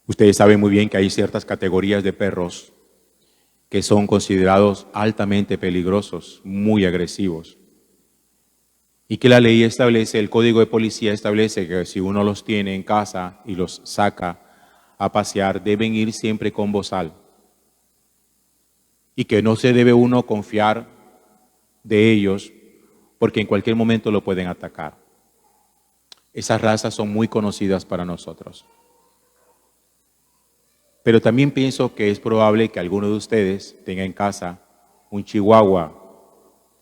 Ustedes saben muy bien que hay ciertas categorías de perros que son considerados altamente peligrosos, muy agresivos. Y que la ley establece, el código de policía establece que si uno los tiene en casa y los saca a pasear, deben ir siempre con bozal. Y que no se debe uno confiar de ellos porque en cualquier momento lo pueden atacar. Esas razas son muy conocidas para nosotros. Pero también pienso que es probable que alguno de ustedes tenga en casa un chihuahua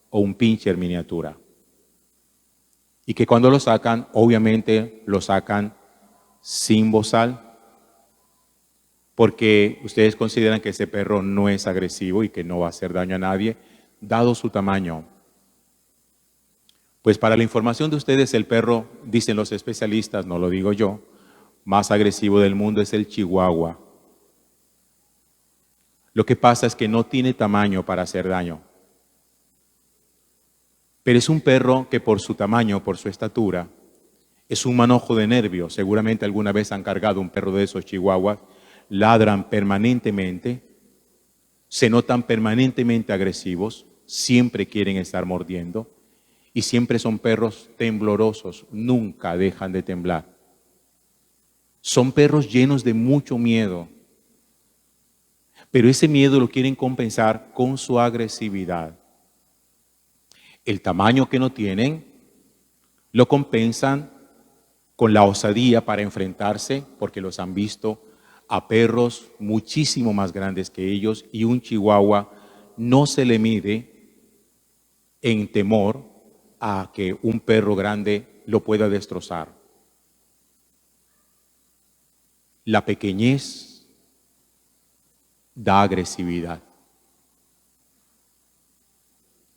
o un pincher miniatura. Y que cuando lo sacan, obviamente lo sacan sin bozal, porque ustedes consideran que ese perro no es agresivo y que no va a hacer daño a nadie, dado su tamaño. Pues para la información de ustedes, el perro, dicen los especialistas, no lo digo yo, más agresivo del mundo es el chihuahua. Lo que pasa es que no tiene tamaño para hacer daño. Pero es un perro que por su tamaño, por su estatura, es un manojo de nervios. Seguramente alguna vez han cargado un perro de esos chihuahuas, ladran permanentemente, se notan permanentemente agresivos, siempre quieren estar mordiendo y siempre son perros temblorosos, nunca dejan de temblar. Son perros llenos de mucho miedo, pero ese miedo lo quieren compensar con su agresividad. El tamaño que no tienen lo compensan con la osadía para enfrentarse, porque los han visto, a perros muchísimo más grandes que ellos, y un chihuahua no se le mide en temor a que un perro grande lo pueda destrozar. La pequeñez da agresividad.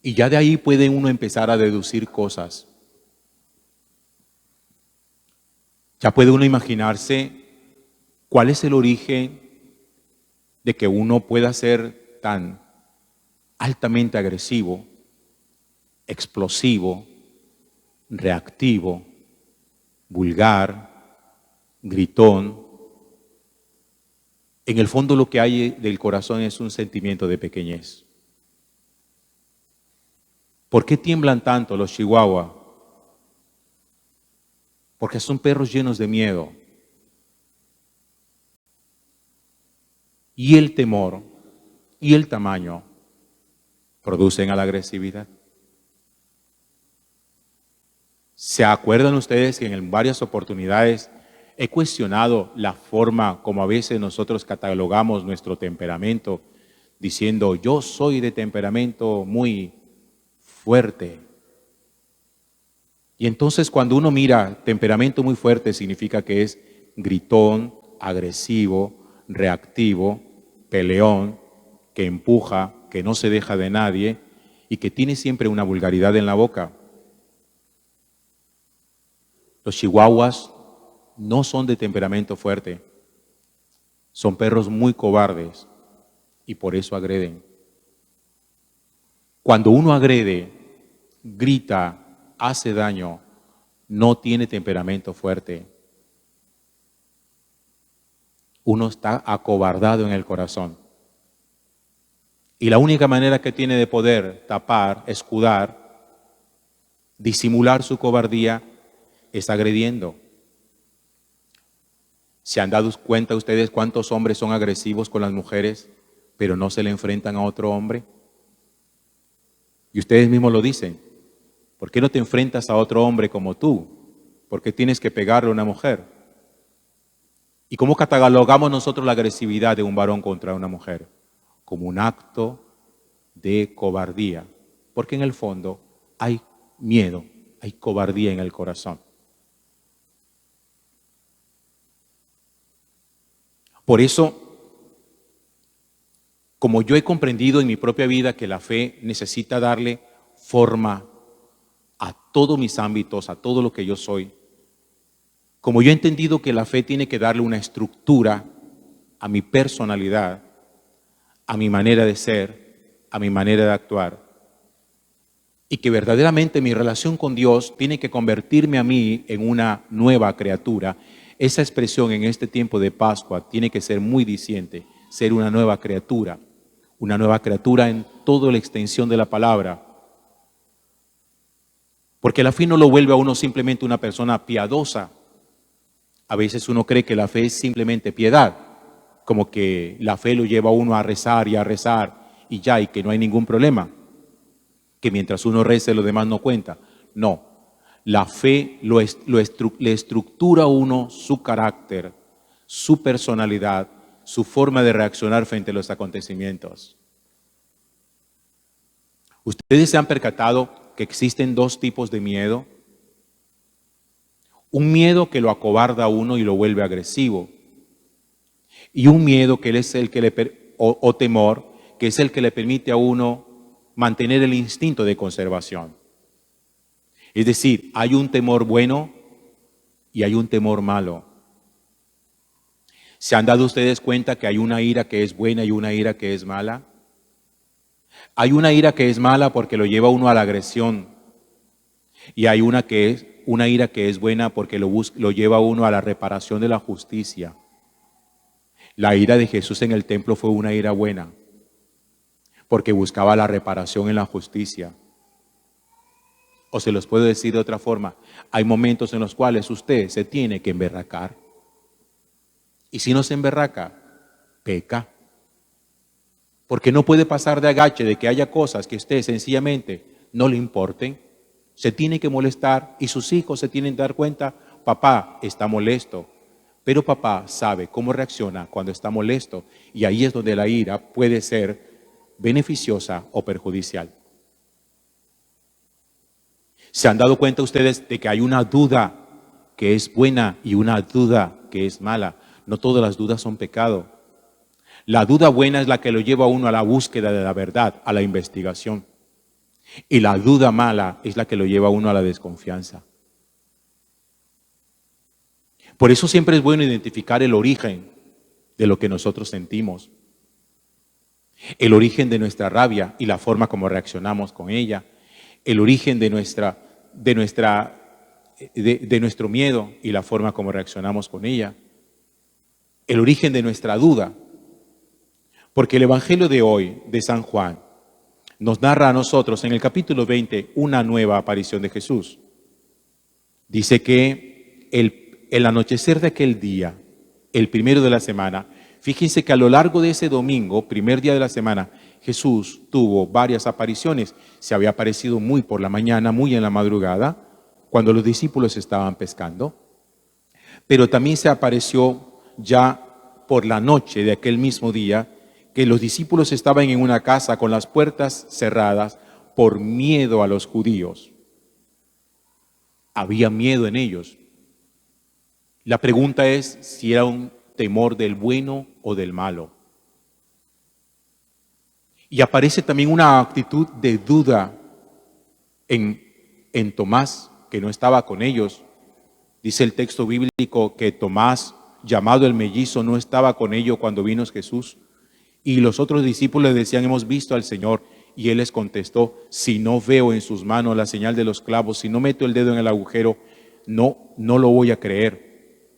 Y ya de ahí puede uno empezar a deducir cosas. Ya puede uno imaginarse cuál es el origen de que uno pueda ser tan altamente agresivo, explosivo, reactivo, vulgar, gritón. En el fondo lo que hay del corazón es un sentimiento de pequeñez. ¿Por qué tiemblan tanto los chihuahuas? Porque son perros llenos de miedo. Y el temor y el tamaño producen a la agresividad. ¿Se acuerdan ustedes que en varias oportunidades he cuestionado la forma como a veces nosotros catalogamos nuestro temperamento, diciendo yo soy de temperamento muy fuerte? Y entonces cuando uno mira temperamento muy fuerte significa que es gritón, agresivo, reactivo, peleón, que empuja, que no se deja de nadie y que tiene siempre una vulgaridad en la boca. Los chihuahuas no son de temperamento fuerte, son perros muy cobardes y por eso agreden. Cuando uno agrede, grita, hace daño, no tiene temperamento fuerte. Uno está acobardado en el corazón. Y la única manera que tiene de poder tapar, escudar, disimular su cobardía es agrediendo. ¿Se han dado cuenta ustedes cuántos hombres son agresivos con las mujeres, pero no se le enfrentan a otro hombre? Y ustedes mismos lo dicen. ¿Por qué no te enfrentas a otro hombre como tú? ¿Por qué tienes que pegarle a una mujer? ¿Y cómo catalogamos nosotros la agresividad de un varón contra una mujer? Como un acto de cobardía, porque en el fondo hay miedo, hay cobardía en el corazón. Por eso, como yo he comprendido en mi propia vida que la fe necesita darle forma a todos mis ámbitos, a todo lo que yo soy, como yo he entendido que la fe tiene que darle una estructura a mi personalidad, a mi manera de ser, a mi manera de actuar, y que verdaderamente mi relación con Dios tiene que convertirme a mí en una nueva criatura, esa expresión en este tiempo de Pascua tiene que ser muy diciente, ser una nueva criatura en toda la extensión de la palabra. Porque la fe no lo vuelve a uno simplemente una persona piadosa. A veces uno cree que la fe es simplemente piedad, como que la fe lo lleva a uno a rezar y ya, y que no hay ningún problema, que mientras uno rece lo demás no cuenta. No, la fe le estructura a uno su carácter, su personalidad, su forma de reaccionar frente a los acontecimientos. Ustedes se han percatado que existen dos tipos de miedo. Un miedo que lo acobarda a uno y lo vuelve agresivo. Y un miedo que es el que o temor, que es el que le permite a uno mantener el instinto de conservación. Es decir, hay un temor bueno y hay un temor malo. ¿Se han dado ustedes cuenta que hay una ira que es buena y una ira que es mala? Hay una ira que es mala porque lo lleva a uno a la agresión. Y hay una ira que es buena porque lo lleva a uno a la reparación de la justicia. La ira de Jesús en el templo fue una ira buena, porque buscaba la reparación en la justicia. O se los puedo decir de otra forma, hay momentos en los cuales usted se tiene que emberracar. Y si no se emberraca, peca. Porque no puede pasar de agache de que haya cosas que a usted sencillamente no le importen. Se tiene que molestar y sus hijos se tienen que dar cuenta, papá está molesto. Pero papá sabe cómo reacciona cuando está molesto y ahí es donde la ira puede ser beneficiosa o perjudicial. ¿Se han dado cuenta ustedes de que hay una duda que es buena y una duda que es mala? No todas las dudas son pecado. La duda buena es la que lo lleva a uno a la búsqueda de la verdad, a la investigación. Y la duda mala es la que lo lleva a uno a la desconfianza. Por eso siempre es bueno identificar el origen de lo que nosotros sentimos. El origen de nuestra rabia y la forma como reaccionamos con ella. El origen de nuestro miedo y la forma como reaccionamos con ella. El origen de nuestra duda. Porque el Evangelio de hoy, de San Juan, nos narra a nosotros en el capítulo 20 una nueva aparición de Jesús. Dice que el anochecer de aquel día, el primero de la semana, fíjense que a lo largo de ese domingo, primer día de la semana, Jesús tuvo varias apariciones. Se había aparecido muy por la mañana, muy en la madrugada, cuando los discípulos estaban pescando. Pero también se apareció ya por la noche de aquel mismo día, que los discípulos estaban en una casa con las puertas cerradas por miedo a los judíos. Había miedo en ellos. La pregunta es si era un temor del bueno o del malo. Y aparece también una actitud de duda en Tomás, que no estaba con ellos. Dice el texto bíblico que Tomás, llamado el mellizo, no estaba con ellos cuando vino Jesús. Y los otros discípulos le decían, hemos visto al Señor. Y él les contestó, si no veo en sus manos la señal de los clavos, si no meto el dedo en el agujero, no lo voy a creer.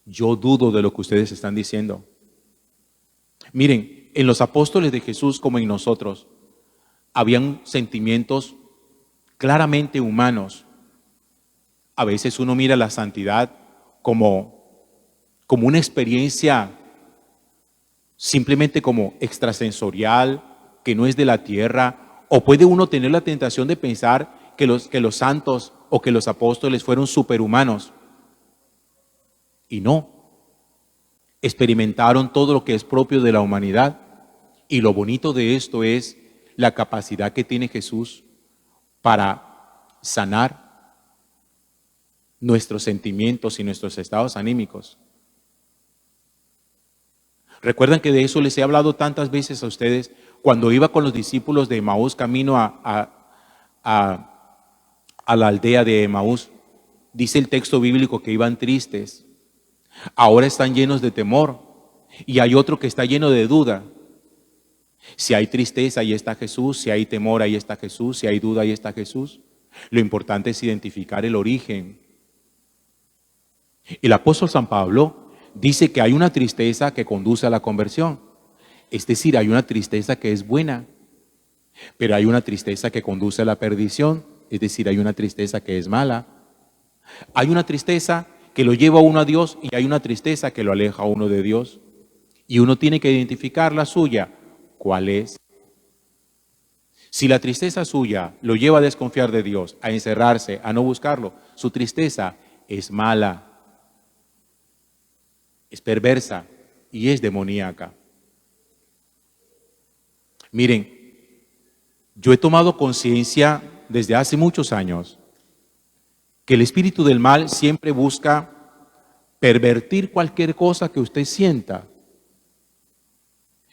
Yo dudo de lo que ustedes están diciendo. Miren, en los apóstoles de Jesús como en nosotros, habían sentimientos claramente humanos. A veces uno mira la santidad como una experiencia simplemente como extrasensorial, que no es de la tierra, o puede uno tener la tentación de pensar que los santos o que los apóstoles fueron superhumanos. Y no. Experimentaron todo lo que es propio de la humanidad. Y lo bonito de esto es la capacidad que tiene Jesús para sanar nuestros sentimientos y nuestros estados anímicos. Recuerdan que de eso les he hablado tantas veces a ustedes cuando iba con los discípulos de Emaús camino a la aldea de Emaús. Dice el texto bíblico que iban tristes. Ahora están llenos de temor y hay otro que está lleno de duda. Si hay tristeza, ahí está Jesús. Si hay temor, ahí está Jesús. Si hay duda, ahí está Jesús. Lo importante es identificar el origen. El apóstol San Pablo dice que hay una tristeza que conduce a la conversión. Es decir, hay una tristeza que es buena, pero hay una tristeza que conduce a la perdición. Es decir, hay una tristeza que es mala. Hay una tristeza que lo lleva a uno a Dios y hay una tristeza que lo aleja a uno de Dios. Y uno tiene que identificar la suya. ¿Cuál es? Si la tristeza suya lo lleva a desconfiar de Dios, a encerrarse, a no buscarlo, su tristeza es mala, es perversa y es demoníaca. Miren, yo he tomado conciencia desde hace muchos años que el espíritu del mal siempre busca pervertir cualquier cosa que usted sienta.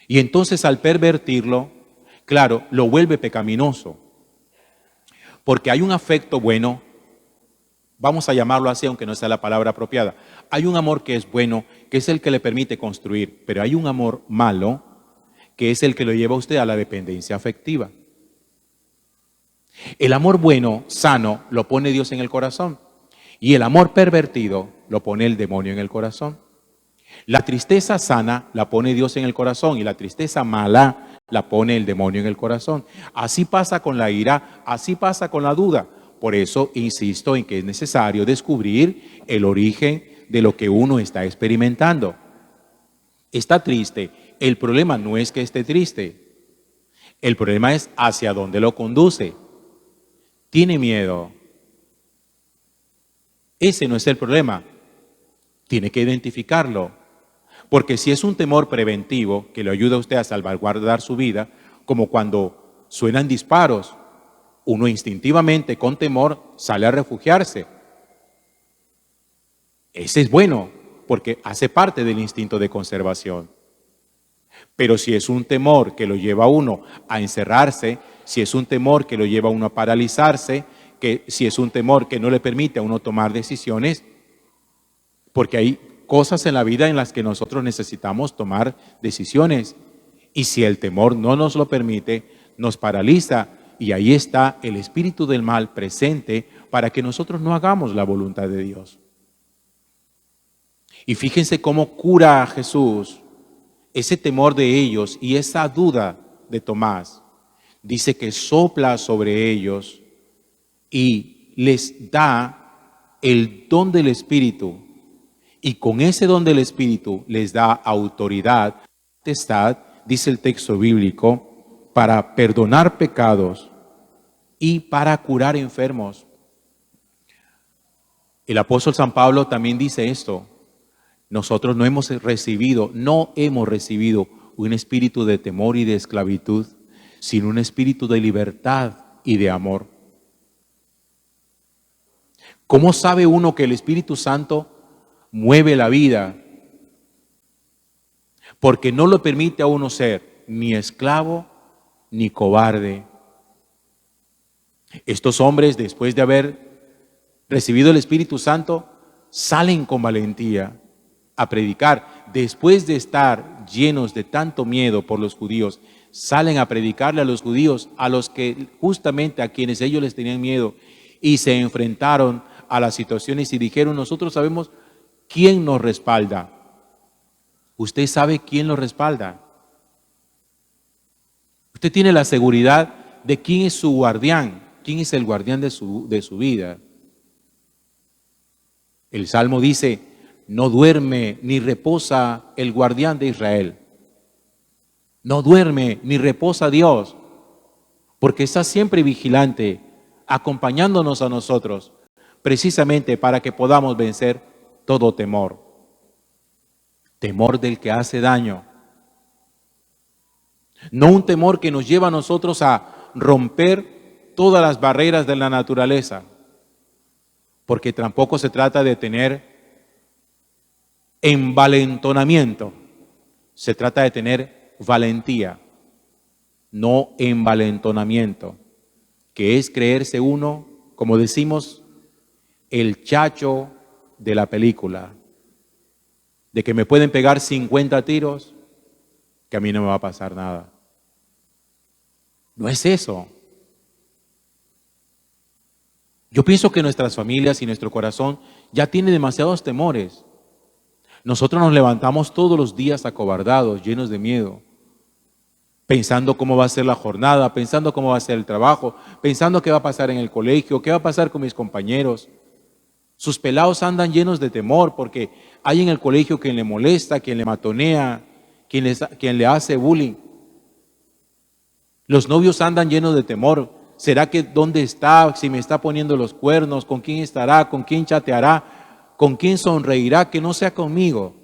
Y entonces al pervertirlo, claro, lo vuelve pecaminoso. Porque hay un afecto bueno, vamos a llamarlo así, aunque no sea la palabra apropiada. Hay un amor que es bueno, que es el que le permite construir, pero hay un amor malo, que es el que lo lleva a usted a la dependencia afectiva. El amor bueno, sano, lo pone Dios en el corazón. Y el amor pervertido lo pone el demonio en el corazón. La tristeza sana la pone Dios en el corazón y la tristeza mala la pone el demonio en el corazón. Así pasa con la ira, así pasa con la duda. Por eso insisto en que es necesario descubrir el origen de lo que uno está experimentando. Está triste. El problema no es que esté triste. El problema es hacia dónde lo conduce. Tiene miedo. Ese no es el problema. Tiene que identificarlo. Porque si es un temor preventivo que le ayuda a usted a salvaguardar su vida, como cuando suenan disparos, uno instintivamente con temor sale a refugiarse. Ese es bueno, porque hace parte del instinto de conservación. Pero si es un temor que lo lleva a uno a encerrarse, si es un temor que lo lleva a uno a paralizarse, que si es un temor que no le permite a uno tomar decisiones, porque hay cosas en la vida en las que nosotros necesitamos tomar decisiones. Y si el temor no nos lo permite, nos paraliza. Y ahí está el espíritu del mal presente para que nosotros no hagamos la voluntad de Dios. Y fíjense cómo cura a Jesús ese temor de ellos y esa duda de Tomás. Dice que sopla sobre ellos y les da el don del Espíritu. Y con ese don del Espíritu les da autoridad, potestad, dice el texto bíblico, para perdonar pecados y para curar enfermos. El apóstol San Pablo también dice esto. Nosotros no hemos recibido un espíritu de temor y de esclavitud, sino un espíritu de libertad y de amor. ¿Cómo sabe uno que el Espíritu Santo mueve la vida? Porque no lo permite a uno ser ni esclavo ni cobarde. Estos hombres, después de haber recibido el Espíritu Santo, salen con valentía a predicar. Después de estar llenos de tanto miedo por los judíos, salen a predicarle a los judíos, a los que justamente a quienes ellos les tenían miedo, y se enfrentaron a las situaciones y dijeron: nosotros sabemos quién nos respalda. ¿Usted sabe quién lo respalda? Usted tiene la seguridad de quién es su guardián, quién es el guardián de su vida. El Salmo dice: no duerme ni reposa el guardián de Israel. No duerme ni reposa Dios, porque está siempre vigilante, acompañándonos a nosotros, precisamente para que podamos vencer todo temor. Temor del que hace daño. No un temor que nos lleva a nosotros a romper todas las barreras de la naturaleza, porque tampoco se trata de tener envalentonamiento, se trata de tener valentía, no envalentonamiento, que es creerse uno, como decimos, el chacho de la película, de que me pueden pegar 50 tiros, que a mí no me va a pasar nada. No es eso. Yo pienso que nuestras familias y nuestro corazón ya tienen demasiados temores. Nosotros nos levantamos todos los días acobardados, llenos de miedo, pensando cómo va a ser la jornada, pensando cómo va a ser el trabajo, pensando qué va a pasar en el colegio, qué va a pasar con mis compañeros. Sus pelados andan llenos de temor porque hay en el colegio quien le molesta, quien le matonea, quien le hace bullying. Los novios andan llenos de temor. ¿Será que dónde está? Si me está poniendo los cuernos, ¿con quién estará? ¿Con quién chateará? ¿Con quién sonreirá? Que no sea conmigo.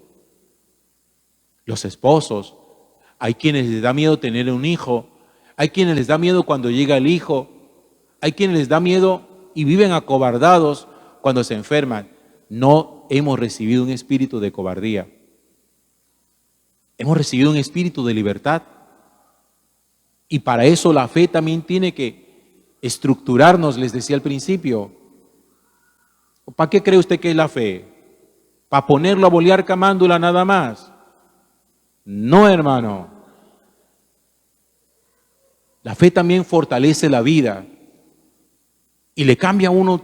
Los esposos, hay quienes les da miedo tener un hijo, hay quienes les da miedo cuando llega el hijo, hay quienes les da miedo y viven acobardados cuando se enferman. No hemos recibido un espíritu de cobardía. Hemos recibido un espíritu de libertad. Y para eso la fe también tiene que estructurarnos, les decía al principio. ¿Para qué cree usted que es la fe? ¿Para ponerlo a bolear camándula nada más? No, hermano. La fe también fortalece la vida y le cambia a uno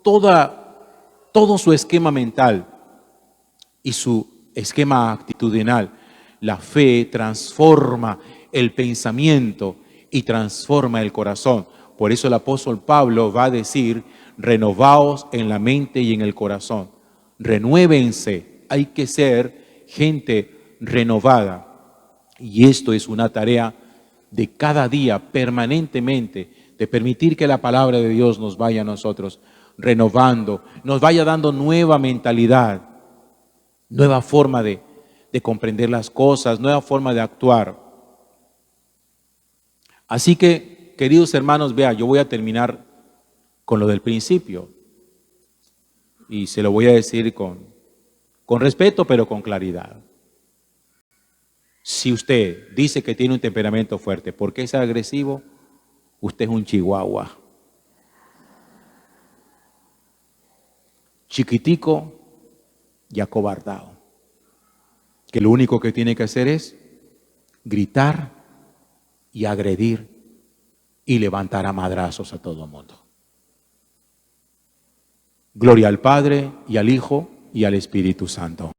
todo su esquema mental y su esquema actitudinal. La fe transforma el pensamiento y transforma el corazón. Por eso el apóstol Pablo va a decir, renovaos en la mente y en el corazón. Renuévense, hay que ser gente renovada. Y esto es una tarea de cada día, permanentemente, de permitir que la palabra de Dios nos vaya a nosotros renovando, nos vaya dando nueva mentalidad, nueva forma de comprender las cosas, nueva forma de actuar. Así que, queridos hermanos, vea, yo voy a terminar con lo del principio y se lo voy a decir con respeto, pero con claridad. Si usted dice que tiene un temperamento fuerte, ¿por qué es agresivo? Usted es un chihuahua. Chiquitico y acobardado. Que lo único que tiene que hacer es gritar y agredir y levantar a madrazos a todo el mundo. Gloria al Padre y al Hijo y al Espíritu Santo.